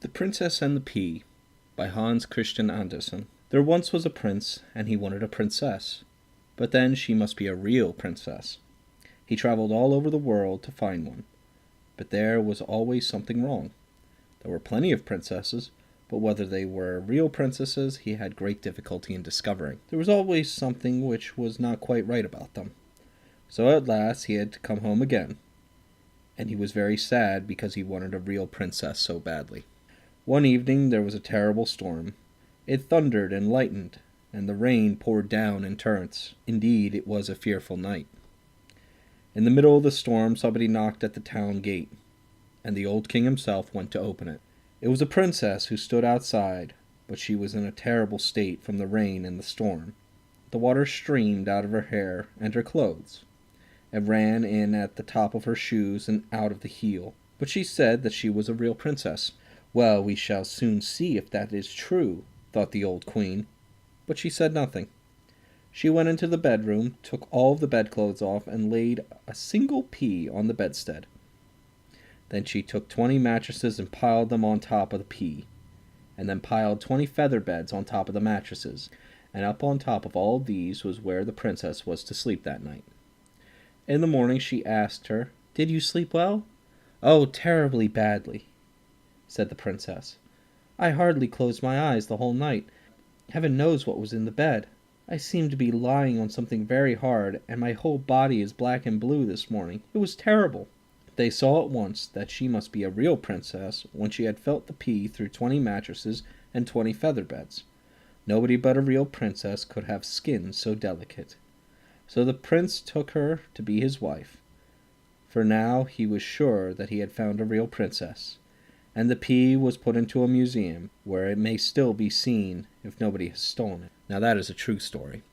The Princess and the Pea by Hans Christian Andersen. There once was a prince, and he wanted a princess, but then she must be a real princess. He traveled all over the world to find one, but there was always something wrong. There were plenty of princesses, but whether they were real princesses he had great difficulty in discovering. There was always something which was not quite right about them. So at last he had to come home again, and he was very sad because he wanted a real princess so badly. One evening there was a terrible storm. It thundered and lightened, and the rain poured down in torrents. Indeed, it was a fearful night. In the middle of the storm somebody knocked at the town gate, and the old king himself went to open it. It was a princess who stood outside, but she was in a terrible state from the rain and the storm. The water streamed out of her hair and her clothes. It ran in at the top of her shoes and out of the heel. But she said that she was a real princess. Well, we shall soon see if that is true, thought the old queen, but she said nothing. She went into the bedroom, took all the bedclothes off, and laid a single pea on the bedstead. Then she took 20 mattresses and piled them on top of the pea, and then piled 20 feather beds on top of the mattresses, and up on top of all these was where the princess was to sleep that night. In the morning she asked her, "Did you sleep well?" "Oh, terribly badly," said the princess. "I hardly closed my eyes the whole night. Heaven knows what was in the bed. I seemed to be lying on something very hard, and my whole body is black and blue this morning. It was terrible." They saw at once that she must be a real princess when she had felt the pea through 20 mattresses and 20 feather beds. Nobody but a real princess could have skin so delicate. So the prince took her to be his wife, for now he was sure that he had found a real princess, and the pea was put into a museum, where it may still be seen if nobody has stolen it. Now that is a true story.